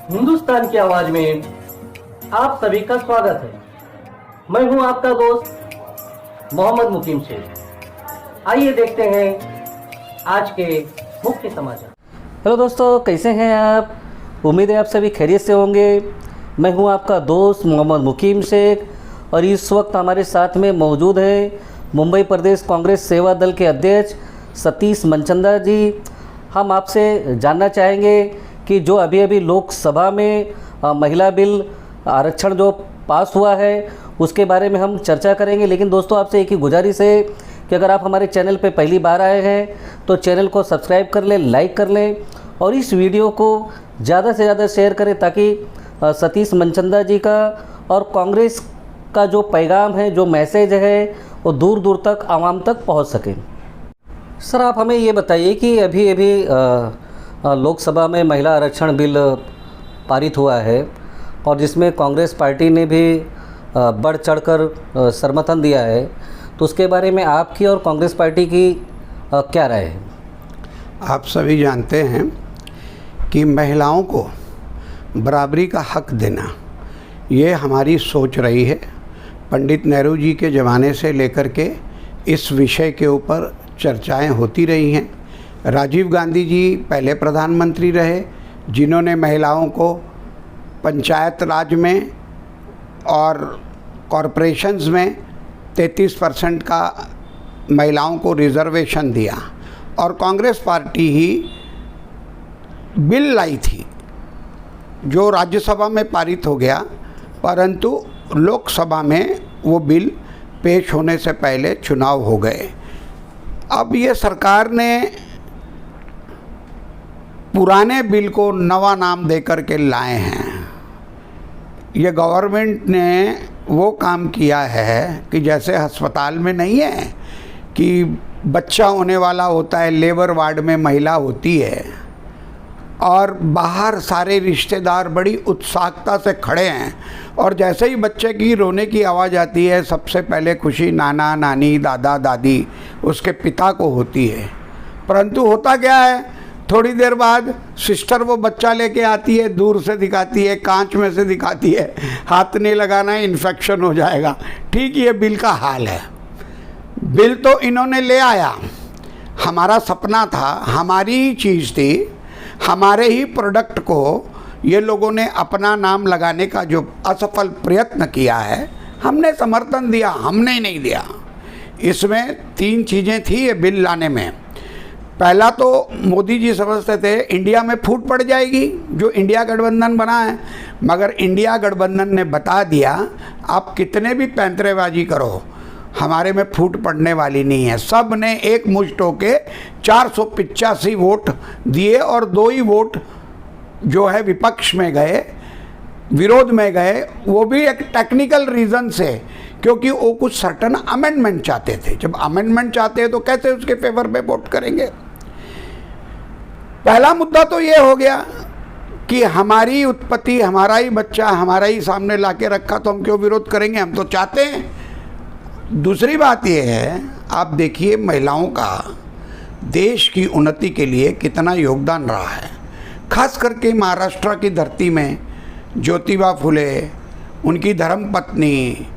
हिंदुस्तान की आवाज में आप सभी का स्वागत है। मैं हूं आपका दोस्त मोहम्मद मुकीम शेख। आइए देखते हैं आज के मुख्य समाचार। हेलो दोस्तों, कैसे हैं आप? उम्मीद है आप सभी खैरियत से होंगे। मैं हूं आपका दोस्त मोहम्मद मुकीम शेख और इस वक्त हमारे साथ में मौजूद है मुंबई प्रदेश कांग्रेस सेवा दल के अध्यक्ष सतीश मनचंदा जी। हम आपसे जानना चाहेंगे कि जो अभी अभी लोकसभा में महिला बिल आरक्षण जो पास हुआ है उसके बारे में हम चर्चा करेंगे। लेकिन दोस्तों, आपसे एक ही गुजारिश है कि अगर आप हमारे चैनल पे पहली बार आए हैं तो चैनल को सब्सक्राइब कर लें, लाइक कर लें और इस वीडियो को ज़्यादा से ज़्यादा शेयर करें ताकि सतीश मनचंदा जी का और कांग्रेस का जो पैगाम है, जो मैसेज है, वो दूर दूर तक आवाम तक पहुंच सके। सर, आप हमें ये बताइए कि अभी अभी लोकसभा में महिला आरक्षण बिल पारित हुआ है और जिसमें कांग्रेस पार्टी ने भी बढ़ चढ़कर समर्थन दिया है, तो उसके बारे में आपकी और कांग्रेस पार्टी की क्या राय है? आप सभी जानते हैं कि महिलाओं को बराबरी का हक देना ये हमारी सोच रही है। पंडित नेहरू जी के ज़माने से लेकर के इस विषय के ऊपर चर्चाएं होती रही हैं। राजीव गांधी जी पहले प्रधानमंत्री रहे जिन्होंने महिलाओं को पंचायत राज में और कॉरपोरेशंस में 33% का महिलाओं को रिजर्वेशन दिया और कांग्रेस पार्टी ही बिल लाई थी जो राज्यसभा में पारित हो गया, परंतु लोकसभा में वो बिल पेश होने से पहले चुनाव हो गए। अब ये सरकार ने पुराने बिल को नवा नाम दे कर के लाए हैं। ये गवर्नमेंट ने वो काम किया है कि जैसे अस्पताल में नहीं है कि बच्चा होने वाला होता है, लेबर वार्ड में महिला होती है और बाहर सारे रिश्तेदार बड़ी उत्सुकता से खड़े हैं और जैसे ही बच्चे की रोने की आवाज़ आती है सबसे पहले खुशी नाना नानी दादा दादी उसके पिता को होती है। परंतु होता क्या है, थोड़ी देर बाद सिस्टर वो बच्चा लेके आती है, दूर से दिखाती है, कांच में से दिखाती है, हाथ नहीं लगाना है, इन्फेक्शन हो जाएगा। ठीक ये बिल का हाल है। बिल तो इन्होंने ले आया, हमारा सपना था, हमारी ही चीज़ थी, हमारे ही प्रोडक्ट को ये लोगों ने अपना नाम लगाने का जो असफल प्रयत्न किया है, हमने समर्थन दिया, हमने नहीं दिया। इसमें 3 चीज़ें थी ये बिल लाने में। पहला तो मोदी जी समझते थे इंडिया में फूट पड़ जाएगी जो इंडिया गठबंधन बना है, मगर इंडिया गठबंधन ने बता दिया आप कितने भी पैंतरेबाजी करो हमारे में फूट पड़ने वाली नहीं है। सब ने एक मुश्त होके 485 वोट दिए और 2 ही वोट जो है विपक्ष में गए, विरोध में गए, वो भी एक टेक्निकल रीज़न से, क्योंकि वो कुछ सर्टन अमेंडमेंट चाहते थे। जब अमेंडमेंट चाहते हैं तो कैसे उसके फेवर में वोट करेंगे। पहला मुद्दा तो ये हो गया कि हमारी उत्पत्ति, हमारा ही बच्चा हमारा ही सामने लाके रखा तो हम क्यों विरोध करेंगे, हम तो चाहते हैं। दूसरी बात यह है, आप देखिए महिलाओं का देश की उन्नति के लिए कितना योगदान रहा है। खास करके महाराष्ट्र की धरती में ज्योतिबा फुले, उनकी धर्मपत्नी,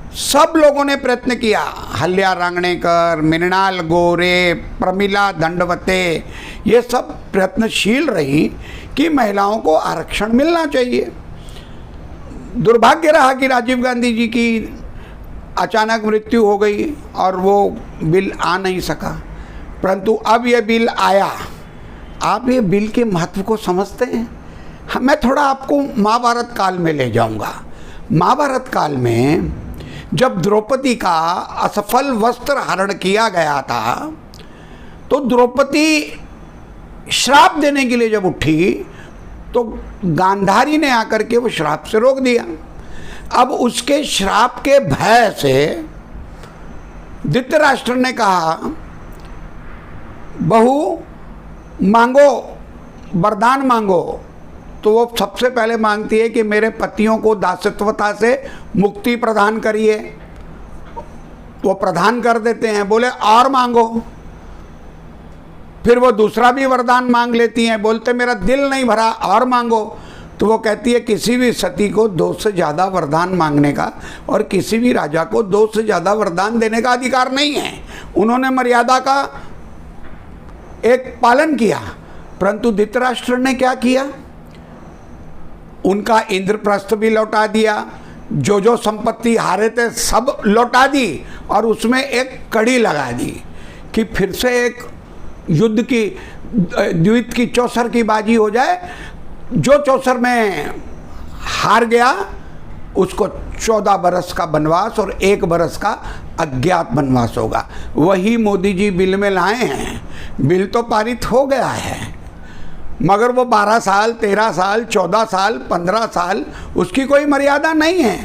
सब लोगों ने प्रयत्न किया। हल्या रांगणेकर, मृणाल गोरे, प्रमिला दंडवते, ये सब प्रयत्नशील रही कि महिलाओं को आरक्षण मिलना चाहिए। दुर्भाग्य रहा कि राजीव गांधी जी की अचानक मृत्यु हो गई और वो बिल आ नहीं सका, परंतु अब ये बिल आया। आप ये बिल के महत्व को समझते हैं? मैं थोड़ा आपको महाभारत काल में ले जाऊंगा। महाभारत काल में जब द्रौपदी का असफल वस्त्र हरण किया गया था तो द्रौपदी श्राप देने के लिए जब उठी तो गांधारी ने आकर के वो श्राप से रोक दिया। अब उसके श्राप के भय से धृतराष्ट्र ने कहा बहू मांगो, वरदान मांगो। तो वो सबसे पहले मांगती है कि मेरे पतियों को दासत्वता से मुक्ति प्रदान करिए। वो प्रदान कर देते हैं, बोले और मांगो। फिर वो दूसरा भी वरदान मांग लेती हैं, बोलते मेरा दिल नहीं भरा और मांगो। तो वो कहती है किसी भी सती को 2 से ज़्यादा वरदान मांगने का और किसी भी राजा को 2 से ज़्यादा वरदान देने का अधिकार नहीं है। उन्होंने मर्यादा का एक पालन किया, परंतु धृतराष्ट्र ने क्या किया, उनका इंद्रप्रस्थ भी लौटा दिया, जो संपत्ति हारे थे सब लौटा दी, और उसमें एक कड़ी लगा दी कि फिर से एक युद्ध की द्वित की चौसर की बाजी हो जाए। जो चौसर में हार गया उसको 14 बरस का वनवास और 1 बरस का अज्ञात वनवास होगा। वही मोदी जी बिल में लाए हैं। बिल तो पारित हो गया है, मगर वो 12 साल, 13 साल, 14 साल, 15 साल उसकी कोई मर्यादा नहीं है,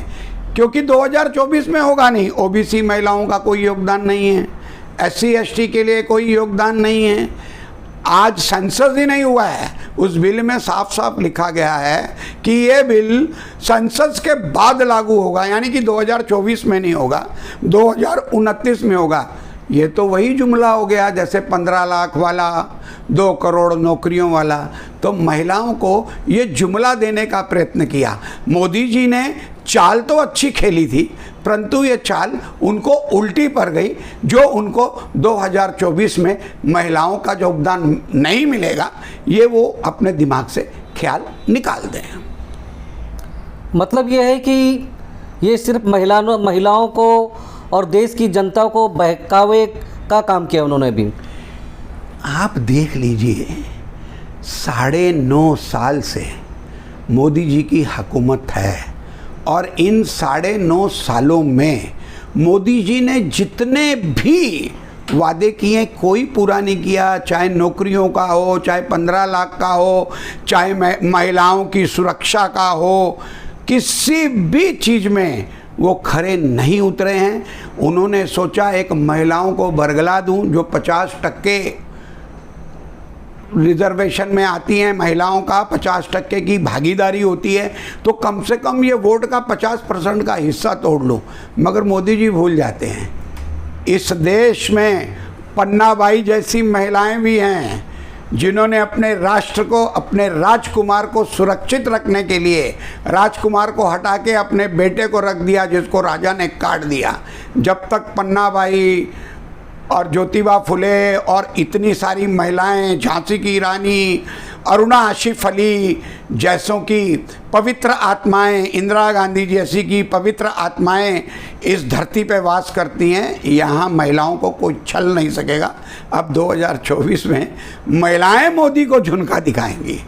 क्योंकि 2024 में होगा नहीं। ओबीसी महिलाओं का कोई योगदान नहीं है, SC ST के लिए कोई योगदान नहीं है। आज संसद ही नहीं हुआ है, उस बिल में साफ साफ लिखा गया है कि ये बिल संसद के बाद लागू होगा, यानी कि 2024 में नहीं होगा, 2029 में होगा। ये तो वही जुमला हो गया जैसे 15 लाख वाला, 2 करोड़ नौकरियों वाला। तो महिलाओं को ये जुमला देने का प्रयत्न किया। मोदी जी ने चाल तो अच्छी खेली थी, परंतु ये चाल उनको उल्टी पड़ गई, जो उनको 2024 में महिलाओं का योगदान नहीं मिलेगा, ये वो अपने दिमाग से ख्याल निकाल दें। मतलब ये है कि ये सिर्फ महिलाओं को और देश की जनता को बहकावे का काम किया उन्होंने भी। आप देख लीजिए, 9.5 साल से मोदी जी की हुकूमत है, और इन 9.5 सालों में मोदी जी ने जितने भी वादे किए कोई पूरा नहीं किया। चाहे नौकरियों का हो, चाहे 15 लाख का हो, चाहे महिलाओं की सुरक्षा का हो, किसी भी चीज़ में वो खरे नहीं उतरे हैं। उन्होंने सोचा एक महिलाओं को बरगला दूं, जो 50% रिजर्वेशन में आती हैं, महिलाओं का 50% की भागीदारी होती है, तो कम से कम ये वोट का 50% का हिस्सा तोड़ लूं। मगर मोदी जी भूल जाते हैं, इस देश में पन्नाबाई जैसी महिलाएं भी हैं जिन्होंने अपने राष्ट्र को, अपने राजकुमार को सुरक्षित रखने के लिए राजकुमार को हटा के अपने बेटे को रख दिया, जिसको राजा ने काट दिया। जब तक पन्नाबाई और ज्योतिबा फुले और इतनी सारी महिलाएं, झांसी की रानी, अरुणा आशिफ अली जैसों की पवित्र आत्माएं, इंदिरा गांधी जैसी की पवित्र आत्माएं इस धरती पे वास करती हैं, यहाँ महिलाओं को कोई छल नहीं सकेगा। अब 2024 में महिलाएं मोदी को झुनका दिखाएंगी।